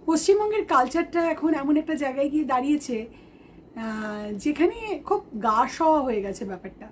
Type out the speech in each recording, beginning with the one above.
পশ্চিমবঙ্গের কালচারটা এখন এমন একটা জায়গায় গিয়ে দাঁড়িয়েছে যেখানে খুব গা সওয়া হয়ে গেছে ব্যাপারটা।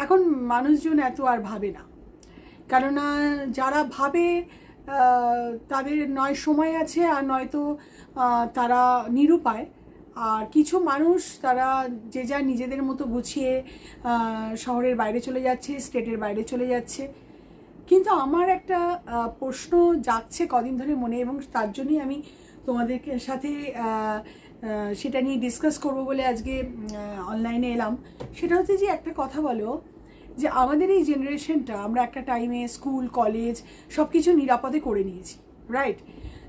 এখন মানুষজন এত আর ভাবে না, কেননা যারা ভাবে তাদের নয় সময় আছে আর নয়তো তারা নিরুপায়। আর কিছু মানুষ তারা যে যা নিজেদের মতো গুছিয়ে শহরের বাইরে চলে যাচ্ছে, স্টেটের বাইরে চলে যাচ্ছে। কিন্তু আমার একটা প্রশ্ন জাগছে কদিন ধরে মনে, এবং তার জন্যই আমি তোমাদেরকে সাথে সেটা নিয়ে ডিসকাস করবো বলে আজকে অনলাইনে এলাম। সেটা হচ্ছে যে একটা কথা বলো, যে আমাদের এই জেনারেশনটা আমরা একটা টাইমে স্কুল কলেজ সব কিছু নিরাপদে করে নিয়েছি, রাইট?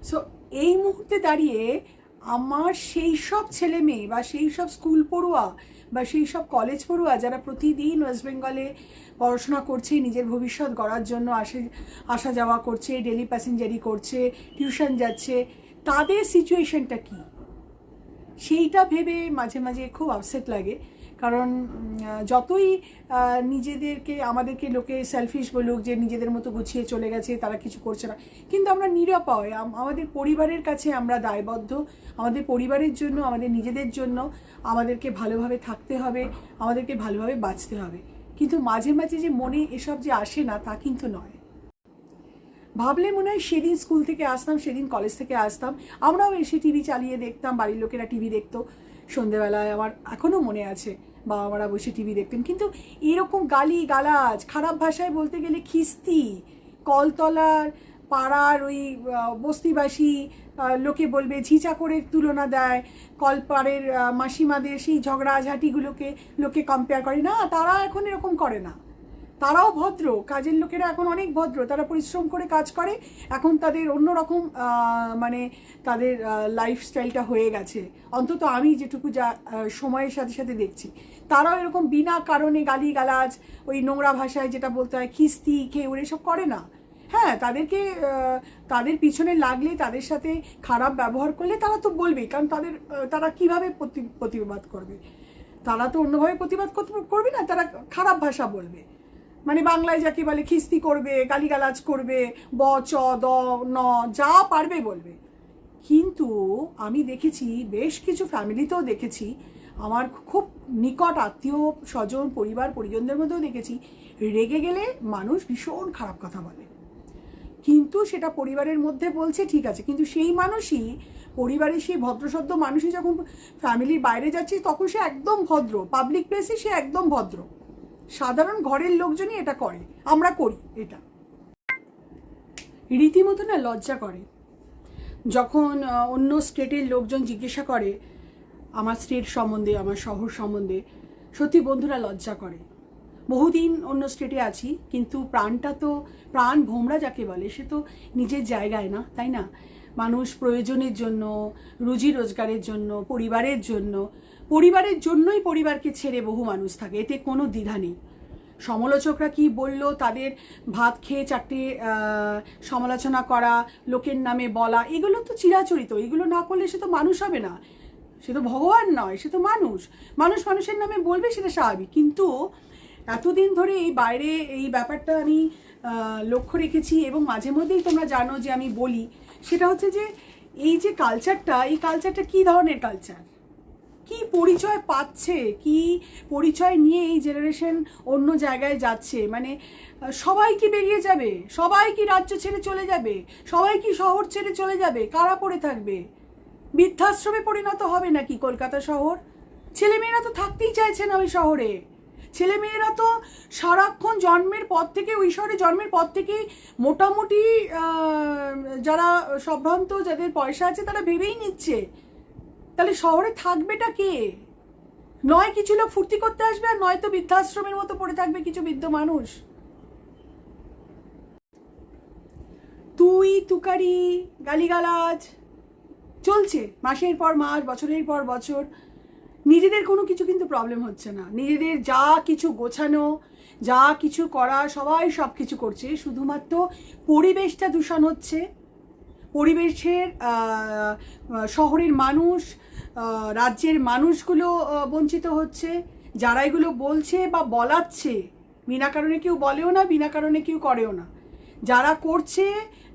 সো এই মুহূর্তে দাঁড়িয়ে আমার সেই সব ছেলে মেয়ে বা সেই সব স্কুল পড়ুয়া বা সেই সব কলেজ পড়ুয়া যারা প্রতিদিন ওয়েস্ট বেঙ্গলে পড়াশোনা করছে, নিজের ভবিষ্যৎ গড়ার জন্য আসা যাওয়া করছে, ডেলি প্যাসেঞ্জারি করছে, টিউশন যাচ্ছে, তাদের সিচুয়েশনটা কি সেইটা ভেবে মাঝে মাঝে খুব আপসেট লাগে। কারণ যতই নিজেদেরকে আমাদেরকে লোকে সেলফিশ বলুক যে নিজেদের মতো গুছিয়ে চলে গেছে, তারা কিছু করছে না, কিন্তু আমরা নিরাপয়, আমাদের পরিবারের কাছে আমরা দায়বদ্ধ। আমাদের পরিবারের জন্য, আমাদের নিজেদের জন্য আমাদেরকে ভালোভাবে থাকতে হবে, আমাদেরকে ভালোভাবে বাঁচতে হবে। কিন্তু মাঝে মাঝে যে মনে এসব যে আসে না তা কিন্তু নয়। ভাবলে মনে হয় সেদিন স্কুল থেকে আসতাম, সেদিন কলেজ থেকে আসতাম, আমরাও এসে টিভি চালিয়ে দেখতাম, বাড়ির লোকেরা টিভি দেখতো সন্ধেবেলায়। আমার এখনও মনে আছে বাবা মারা বসে টিভি দেখতেন। কিন্তু এরকম গালি গালাজ, খারাপ ভাষায় বলতে গেলে খিস্তি, কলতলার পাড়ার ওই বস্তিবাসী লোকে বলবে ঝিঁচা করে তুলনা দেয়, কলপাড়ের মাসিমাদের সেই ঝগড়াঝাটিগুলোকে লোকে কম্পেয়ার করে। না, তারা এখন এরকম করে না, তারাও ভদ্র, কাজের লোকেরা এখন অনেক ভদ্র, তারা পরিশ্রম করে কাজ করে। এখন তাদের অন্যরকম মানে তাদের লাইফস্টাইলটা হয়ে গেছে, অন্তত আমি যেটুকু যা সময়ের সাথে সাথে দেখছি। তারাও এরকম বিনা কারণে গালিগালাজ, ওই নোংরা ভাষায় যেটা বলতে হয় খিস্তি খেয়ে এসব করে না। হ্যাঁ, তাদেরকে তাদের পিছনে লাগলে, তাদের সাথে খারাপ ব্যবহার করলে তারা তো বলবেই, কারণ তারা কিভাবে প্রতিবাদ করবে? তারা তো অন্যভাবে প্রতিবাদ করবে না, তারা খারাপ ভাষা বলবে, মানে বাংলায় যাকে বলে খিস্তি করবে, গালিগালাজ করবে, ব চ দ ন যা পারবে বলবে। কিন্তু আমি দেখেছি, বেশ কিছু ফ্যামিলিতেও দেখেছি, আমার খুব নিকট আত্মীয় স্বজন পরিবার পরিজনদের মধ্যেও দেখেছি, রেগে গেলে মানুষ ভীষণ খারাপ কথা বলে। কিন্তু সেটা পরিবারের মধ্যে বলছে ঠিক আছে, কিন্তু সেই মানুষই, পরিবারের সেই ভদ্রসভ্য মানুষই যখন ফ্যামিলির বাইরে যাচ্ছে তখন সে একদম ভদ্র, পাবলিক প্লেসে সে একদম ভদ্র। সাধারণ ঘরের লোকজনই এটা করে, আমরা করি এটা। রীতিমতো না লজ্জা করে যখন অন্য স্টেটের লোকজন জিজ্ঞাসা করে আমার স্টেট সম্বন্ধে, আমার শহর সম্বন্ধে। সত্যি বন্ধুরা, লজ্জা করে। বহুদিন অন্য স্টেটে আছি, কিন্তু প্রাণটা তো, প্রাণ ভোমরা যাকে বলে, সে তো নিজের জায়গায় না, তাই না? মানুষ প্রয়োজনের জন্য, রুজি রোজগারের জন্য, পরিবারের জন্যই পরিবারকে ছেড়ে বহু মানুষ থাকে, এতে কোনো দ্বিধা নেই। সমালোচকরা কি বলল, তাদের ভাত খেয়ে চারটে সমালোচনা করা, লোকের নামে বলা, এগুলো তো চিরাচরিত। এগুলো না করলে সে তো মানুষ হবে না, সে তো ভগবান নয়, সে তো মানুষ। মানুষের নামে বলবে, সেটা স্বাভাবিক। কিন্তু এতদিন ধরে এই বাইরে এই ব্যাপারটা আমি লক্ষ্য রেখেছি, এবং মাঝে মধ্যেই তোমরা জানো যে আমি বলি, সেটা হচ্ছে যে এই যে কালচারটা, এই কালচারটা কী ধরনের কালচার, কি পরিচয় পাচ্ছে, কি পরিচয় নিয়ে এই জেনারেশন অন্য জায়গায় যাচ্ছে। মানে সবাই কি বেরিয়ে যাবে? সবাই কি রাজ্য ছেড়ে চলে যাবে? সবাই কি শহর ছেড়ে চলে যাবে? কারা পড়ে থাকবে? বৃদ্ধাশ্রমে পরিণত হবে নাকি কলকাতা শহর? ছেলেমেয়েরা তো থাকতেই চাইছে না ওই শহরে। ছেলেমেয়েরা তো সারাক্ষণ জন্মের পর থেকে, ওই শহরে জন্মের পর থেকেই মোটামুটি যারা সম্ভ্রান্ত, যাদের পয়সা আছে, তারা ভেবেই নিচ্ছে তাহলে শহরে থাকবেটা কে? নয় কিছু লোক ফুর্তি করতে আসবে, আর নয়তো বৃদ্ধাশ্রমের মতো পড়ে থাকবে কিছু বৃদ্ধ মানুষ। তুই তুকারি, গালিগালাজ চলছে মাসের পর মাস, বছরের পর বছর। নিজেদের কোনো কিছু কিন্তু প্রবলেম হচ্ছে না, নিজেদের যা কিছু গোছানো, যা কিছু করা, সবাই সব কিছু করছে, শুধুমাত্র পরিবেশটা দূষণ হচ্ছে। পরিবেশের শহরের মানুষ, রাজ্যের মানুষগুলো বঞ্চিত হচ্ছে। যারা এগুলো বলছে বা বলাচ্ছে, বিনা কারণে কেউ বলেও না, বিনা কারণে কেউ করেও না। যারা করছে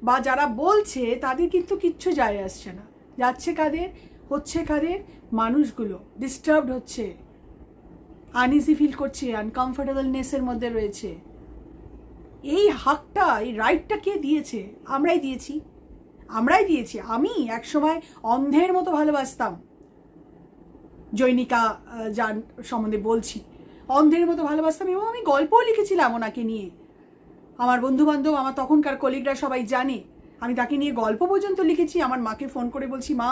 বা যারা বলছে তাদের কিন্তু কিচ্ছু যায় আসছে না। যাচ্ছে কাদের, হচ্ছে কাদের, মানুষগুলো ডিস্টার্বড হচ্ছে, আনইজি ফিল করছে, আনকমফোর্টেবলনেসের মধ্যে রয়েছে। এই হাকটা, এই রাইটটা কে দিয়েছে? আমরাই দিয়েছি। আমি একসময় অন্ধের মতো ভালোবাসতাম, জৈনিকা যার সম্বন্ধে বলছি, অন্ধের মতো ভালোবাসতাম, এবং আমি গল্পও লিখেছিলাম ওনাকে নিয়ে। আমার বন্ধুবান্ধব, আমার তখনকার কলিগরা সবাই জানে আমি তাকে নিয়ে গল্প পর্যন্ত লিখেছি। আমার মাকে ফোন করে বলছি, মা,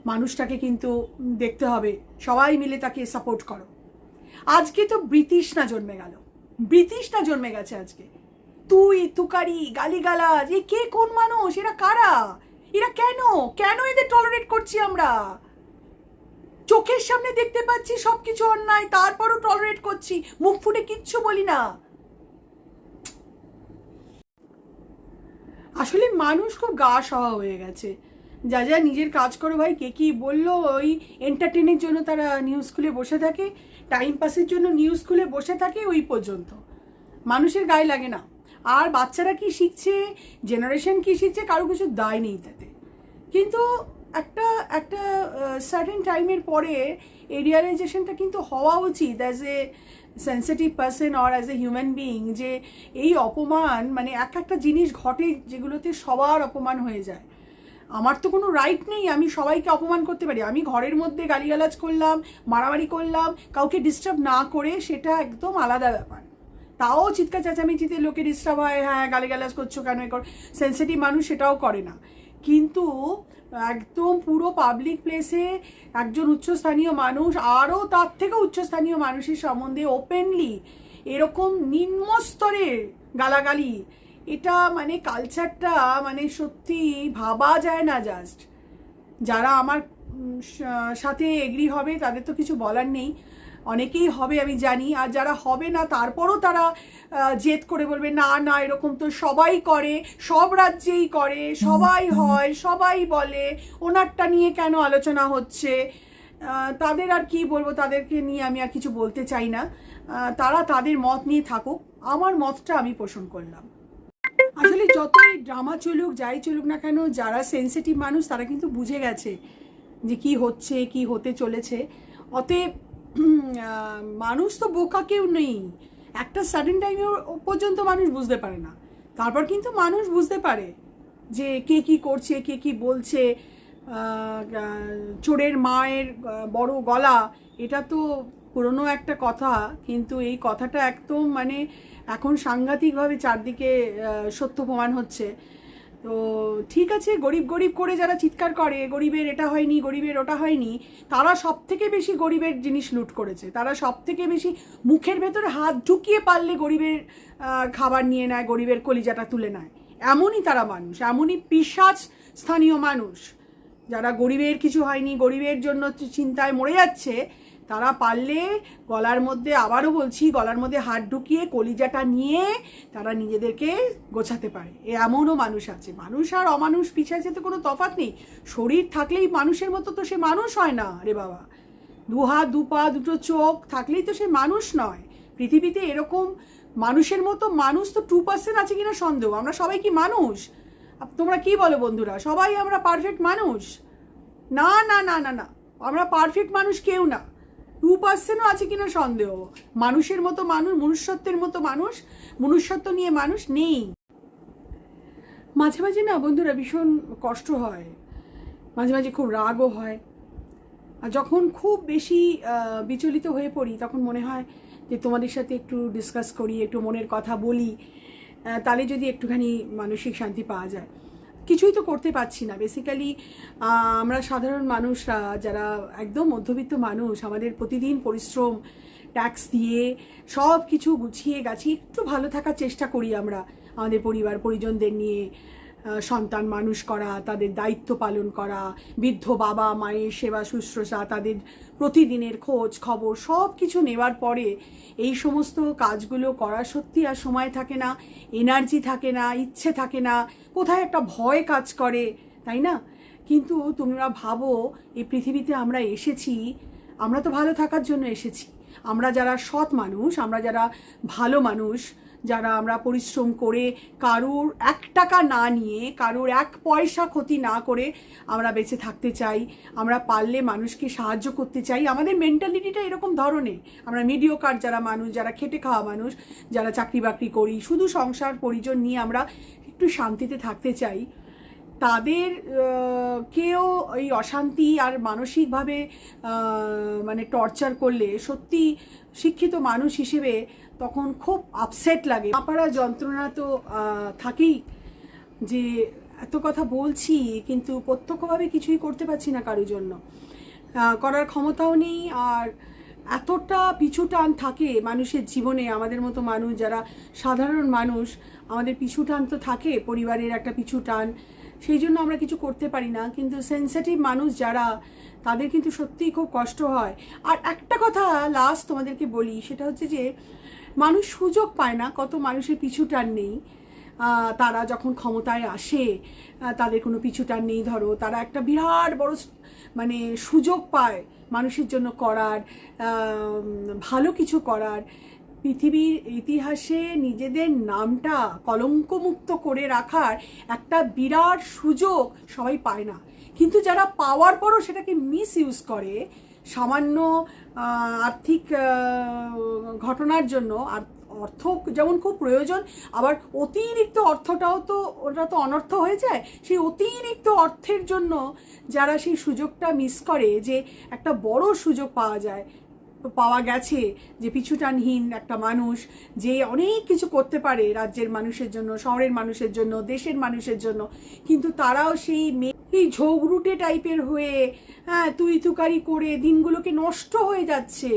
মানুষটাকে কিন্তু দেখতে হবে, সবাই মিলে তাকে সাপোর্ট করো। আজকে তো ব্রিটিশনা জন্মে গেছে আজকে। তুই তুকারি, গালিগালাজ, এ কে, কোন মানুষ, এরা কারা, এরা কেন এদের টলারেট করছি আমরা? চোখের সামনে দেখতে পাচ্ছি সবকিছু অন্যায়, তারপরও টলারেট করছি, মুখ ফুটে কিচ্ছু বলি না। আসলে মানুষ খুব গা সওয়া হয়ে গেছে। যা নিজের কাজ করো ভাই, কে কি বললো, ওই এন্টারটেনের জন্য তারা নিউজ খুলে বসে থাকে, টাইম পাসের জন্য নিউজ খুলে বসে থাকে, ওই পর্যন্ত। মানুষের গায়ে লাগে না। আর বাচ্চারা কি শিখছে, জেনারেশন কি শিখছে, কারো কিছু দায় নেই তাতে। কিন্তু একটা একটা সার্টেন টাইমের পরে এই রিয়ালাইজেশনটা কিন্তু হওয়া উচিত as a sensitive person or as a human being, যে এই অপমান, মানে একটা জিনিস ঘটে যেগুলোতে সবার অপমান হয়ে যায়। আমার তো কোনো রাইট নেই আমি সবাইকে অপমান করতে পারি। আমি ঘরের মধ্যে গালিগালাজ করলাম, মারামারি করলাম, কাউকে ডিস্টার্ব না করে, সেটা একদম আলাদা ব্যাপার। তাও চিৎকার চেঁচামেচিতে লোকে ডিস্টার্ব হয়, হ্যাঁ গালিগালাজ করছো কেন, সেন্সিটিভ মানুষ সেটাও করে না। কিন্তু একদম পুরো পাবলিক প্লেসে একজন উচ্চস্থানীয় মানুষ, আরও তার থেকে উচ্চস্থানীয় মানুষের সম্বন্ধে ওপেনলি এরকম নিম্নস্তরের গালাগালি, এটা মানে কালচারটা মানে সত্যি ভাবা যায় না। জাস্ট যারা আমার সাথে এগ্রি হবে তাদের তো কিছু বলার নেই, অনেকেই হবে আমি জানি, আর যারা হবে না তারপরও তারা জেদ করে বলবে না না এরকম তো সবাই করে, সব রাজ্যেই করে, সবাই হয়, সবাই বলে, ওনারটা নিয়ে কেন আলোচনা হচ্ছে। তাদের আর কি বলবো, তাদেরকে নিয়ে আমি আর কিছু বলতে চাই না। তারা তাদের মত নিয়ে থাকুক, আমার মতটা আমি পোষণ করলাম। আসলে যতই ড্রামা চলুক, যাই চলুক না কেন, যারা সেন্সিটিভ মানুষ তারা কিন্তু বুঝে গেছে যে কি হচ্ছে, কি হতে চলেছে। অতএব মানুষ তো বোকা কেউ নেই। একটা সাডেন টাইমে পর্যন্ত মানুষ বুঝতে পারে না, তারপর কিন্তু মানুষ বুঝতে পারে যে কে কি করছে, কে কি বলছে। চোরের মায়ের বড় গলা, এটা তো পুরনো একটা কথা, কিন্তু এই কথাটা একদম মানে এখন সাংঘাতিকভাবে চারদিকে সত্য প্রমাণ হচ্ছে। তো ঠিক আছে, গরিব গরিব করে যারা চিৎকার করে, গরিবের এটা হয়নি, গরিবের ওটা হয়নি, তারা সব থেকে বেশি গরিবের জিনিস লুট করেছে। তারা সব থেকে বেশি মুখের ভেতরে হাত ঢুকিয়ে পারলে গরিবের খাবার নিয়ে নেয়, গরিবের কলিজাটা তুলে নেয়। এমনই তারা মানুষ, এমনই পিশাচ স্থানীয় মানুষ, যারা গরিবের কিছু হয়নি, গরিবের জন্য চিন্তায় মরে যাচ্ছে, তারা পারলে গলার মধ্যে, আবারও বলছি, গলার মধ্যে হাত ঢুকিয়ে কলিজাটা নিয়ে তারা নিজেদেরকে গোছাতে পারে। এমনও মানুষ আছে। মানুষ আর অমানুষ পিছাচ্ছে তো কোনো তফাৎ নেই। শরীর থাকলেই মানুষের মতো তো সে মানুষ হয় না রে বাবা। দু হাত, দু পা, দুটো চোখ থাকলেই তো সে মানুষ নয়। পৃথিবীতে এরকম মানুষের মতো মানুষ তো 2% আছে কিনা সন্দেহ। আমরা সবাই কি মানুষ? তোমরা কি বলো বন্ধুরা, সবাই আমরা পারফেক্ট মানুষ? না না না না না, আমরা পারফেক্ট মানুষ কেউ না। 2%ও আছে কিনা সন্দেহ। মানুষের মতো মানুষ, মনুষ্যত্বের মতো মানুষ, মনুষ্যত্ব নিয়ে মানুষ নেই। মাঝে মাঝে না বন্ধুরা ভীষণ কষ্ট হয়, মাঝে মাঝে খুব রাগও হয়। আর যখন খুব বেশি বিচলিত হয়ে পড়ি, তখন মনে হয় যে তোমাদের সাথে একটু ডিসকাস করি, একটু মনের কথা বলি, তাহলে যদি একটুখানি মানসিক শান্তি পাওয়া যায়। কিছুই তো করতে পারছি না। বেসিক্যালি আমরা সাধারণ মানুষরা, যারা একদম মধ্যবিত্ত মানুষ, আমাদের প্রতিদিন পরিশ্রম, ট্যাক্স দিয়ে সব কিছু গুছিয়ে গাছিয়ে একটু ভালো থাকার চেষ্টা করি আমরা, আমাদের পরিবার পরিজনদের নিয়ে সন্তান মানুষ করা, তাদের দায়িত্ব পালন করা, বৃদ্ধ বাবা মায়ের সেবা শুশ্রূষা, তাদের প্রতিদিনের খোঁজ খবর সব কিছু নেওয়ার পরে এই সমস্ত কাজগুলো করার সত্যি আর সময় থাকে না, এনার্জি থাকে না, ইচ্ছে থাকে না, কোথায় একটা ভয় কাজ করে, তাই না? কিন্তু তোমরা ভাবো, এই পৃথিবীতে আমরা এসেছি, আমরা তো ভালো থাকার জন্য এসেছি। আমরা যারা সৎ মানুষ, আমরা যারা ভালো মানুষ, যারা আমরা পরিশ্রম করে কারোর 1 টাকা না নিয়ে, কারোর 1 পয়সা ক্ষতি না করে আমরা বেঁচে থাকতে চাই, আমরা পারলে মানুষকে সাহায্য করতে চাই। আমাদের মেন্টালিটিটা এরকম ধরনের। আমরা মিডিওকার যারা মানুষ, যারা খেটে খাওয়া মানুষ, যারা চাকরি বাকরি করি, শুধু সংসার পরিজন নিয়ে আমরা একটু শান্তিতে থাকতে চাই, তাদের কেউ এই অশান্তি আর মানসিকভাবে মানে টর্চার করলে সত্যি শিক্ষিত মানুষ হিসেবে তখন খুব আপসেট লাগে। আপারা যন্ত্রণা তো থাকেই, যে এত কথা বলছি কিন্তু প্রত্যক্ষভাবে কিছুই করতে পারছি না কারোর জন্য, করার ক্ষমতাও নেই। আর এতটা পিছু টান থাকে মানুষের জীবনে, আমাদের মতো মানুষ যারা সাধারণ মানুষ, আমাদের পিছু টান তো থাকে, পরিবারের একটা পিছু টান, সেই জন্য আমরা কিছু করতে পারি না। কিন্তু সেন্সিটিভ মানুষ যারা, তাদের কিন্তু সত্যিই খুব কষ্ট হয়। আর একটা কথা লাস্ট তোমাদেরকে বলি, সেটা হচ্ছে যে মানুষ সুযোগ পায় না, কত মানুষের পিছু টান নেই। তারা যখন ক্ষমতায় আসে তাদের কোনো পিছু টান নেই। ধরো তারা একটা বিরাট বড় মানে সুযোগ পায় মানুষের জন্য করার, ভালো কিছু করার, পৃথিবীর ইতিহাসে নিজেদের নামটা কলঙ্কমুক্ত করে রাখার একটা বিরাট সুযোগ সবাই পায় না। কিন্তু যারা পাওয়ার পরও সেটাকে মিস ইউজ করে, সামান্য আর্থিক ঘটনার জন্য, আর অর্থ যেমন খুব প্রয়োজন, আবার অতিরিক্ত অর্থটাও তো, ওটা তো অনর্থ হয়ে যায়। সেই অতিরিক্ত অর্থের জন্য যারা সেই সুযোগটা মিস করে, যে একটা বড় সুযোগ পাওয়া গেছে, যে পিছুটানহীন একটা মানুষ যে অনেক কিছু করতে পারে রাজ্যের মানুষের জন্য, শহরের মানুষের জন্য, দেশের মানুষের জন্য, কিন্তু তারাও এই ঝগড়ুটে টাইপের হয়ে তুই তুকারি করে দিনগুলোকে নষ্ট হয়ে যাচ্ছে।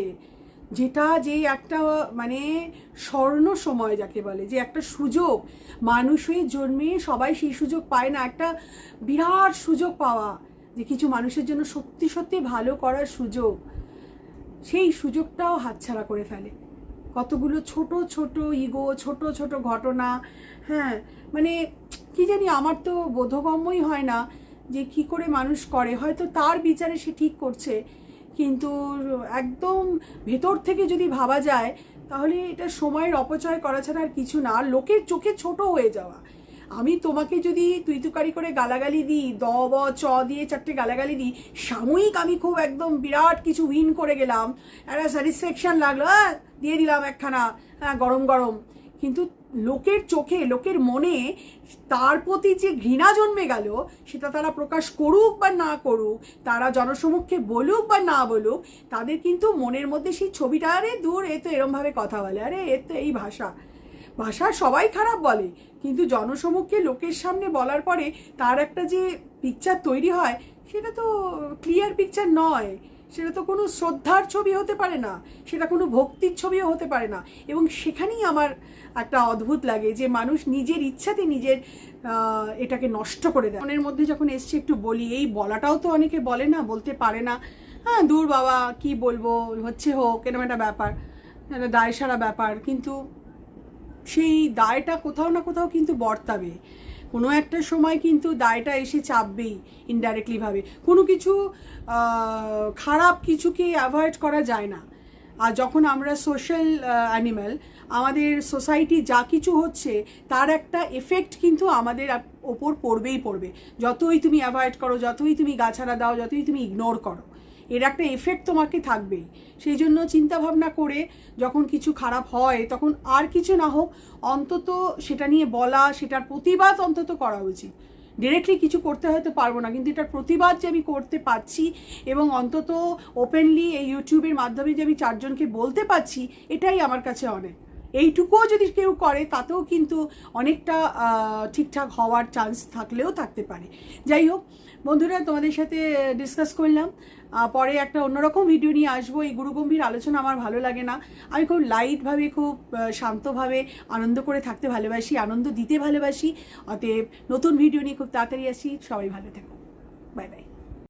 যেটা যে একটা মানে স্বর্ণ সময় যাকে বলে, যে একটা সুযোগ, মানুষ হয়ে জন্মে সবাই সেই সুযোগ পায় না। একটা বিরাট সুযোগ পাওয়া, যে কিছু মানুষের জন্য সত্যি সত্যি ভালো করার সুযোগ, সেই সুযোগটাও হাতছাড়া করে ফেলে। কতগুলো ছোট ছোট ইগো, ছোট ছোট ঘটনা, মানে কি জানি, আমার তো বোধগম্যই হয় না যে কি করে মানুষ করে। হয়তো তার বিচারে সে ঠিক করছে, কিন্তু একদম ভেতর থেকে যদি ভাবা যায়, তাহলে এটা সময়ের অপচয় করা ছাড়া আর কিছু না। আর লোকের চোখে ছোট হয়ে যাওয়া। আমি তোমাকে যদি তুই তুকারি করে গালাগালি দিই, দ ব চ দিয়ে 4টে গালাগালি দিই, সাময়িক আমি খুব একদম বিরাট কিছু উইন করে গেলাম, একটা স্যাটিসফ্যাকশন লাগলো, দিয়ে দিলাম একখানা গরম গরম, কিন্তু লোকের চোখে, লোকের মনে তার প্রতি যে ঘৃণা জন্মে গেল, সেটা তারা প্রকাশ করুক বা না করুক, তারা জনসমক্ষে বলুক বা না বলুক, তাদের কিন্তু মনের মধ্যে সেই ছবিটা, আরে দূর, এ তো এরমভাবে কথা বলে, আরে এর তো এই ভাষা সবাই খারাপ বলে, কিন্তু জনসমক্ষে লোকের সামনে বলার পরে তার একটা যে পিকচার তৈরি হয়, সেটা তো ক্লিয়ার পিকচার নয়, সেটা তো কোনো শ্রদ্ধার ছবি হতে পারে না, সেটা কোনো ভক্তির ছবিও হতে পারে না। এবং সেখানেই আমার একটা অদ্ভুত লাগে, যে মানুষ নিজের ইচ্ছাতে নিজের এটাকে নষ্ট করে দেয়। মনের মধ্যে যখন এসছে একটু বলি, এই বলাটাও তো অনেকে বলে না, বলতে পারে না, দূর বাবা কি বলবো, হচ্ছে হোক, এরকম একটা ব্যাপার, একটা দায় সারা ব্যাপার। কিন্তু সেই দায়টা কোথাও না কোথাও কিন্তু বর্তাবে, কোনো একটা সময় কিন্তু দায়টা এসে চাপবেই ইনডাইরেক্টলিভাবে। কোনো কিছু খারাপ কিছুকে অ্যাভয়েড করা যায় না। আর যখন আমরা সোশ্যাল অ্যানিম্যাল, আমাদের সোসাইটি যা কিছু হচ্ছে তার একটা এফেক্ট কিন্তু আমাদের ওপর পড়বে। যতই তুমি অ্যাভয়েড করো, যতই তুমি গাছাড়া দাও, যতই তুমি ইগনোর করো, এর একটা এফেক্ট তোমাকে থাকবেই। সেই জন্য চিন্তা ভাবনা করে যখন কিছু খারাপ হয়, তখন আর কিছু না হোক, অন্তত সেটা নিয়ে বলা, সেটার প্রতিবাদ অন্তত করা উচিত। ডিরেক্টলি কিছু করতে হয়তো পারবো না, কিন্তু এটার প্রতিবাদ যে আমি করতে পারছি, এবং অন্তত ওপেনলি এই ইউটিউবের মাধ্যমে যে আমি 4 জনকে বলতে পারছি, এটাই আমার কাছে অনেক। এইটুকুও যদি কেউ করে, তাতেও কিন্তু অনেকটা ঠিকঠাক হওয়ার চান্স থাকলেও থাকতে পারে। যাই হোক বন্ধুরা, তোমাদের সাথে ডিসকাস করলাম, পরে একটা অন্যরকম ভিডিও নিয়ে আসবো। এই গুরুগম্ভীর আলোচনা আমার ভালো লাগে না, আমি খুব লাইটভাবে, খুব শান্তভাবে আনন্দ করে থাকতে ভালোবাসি, আনন্দ দিতে ভালোবাসি। অতএব নতুন ভিডিও নিয়ে খুব তাড়াতাড়ি আসি। সবাই ভালো থেকো, বাই বাই।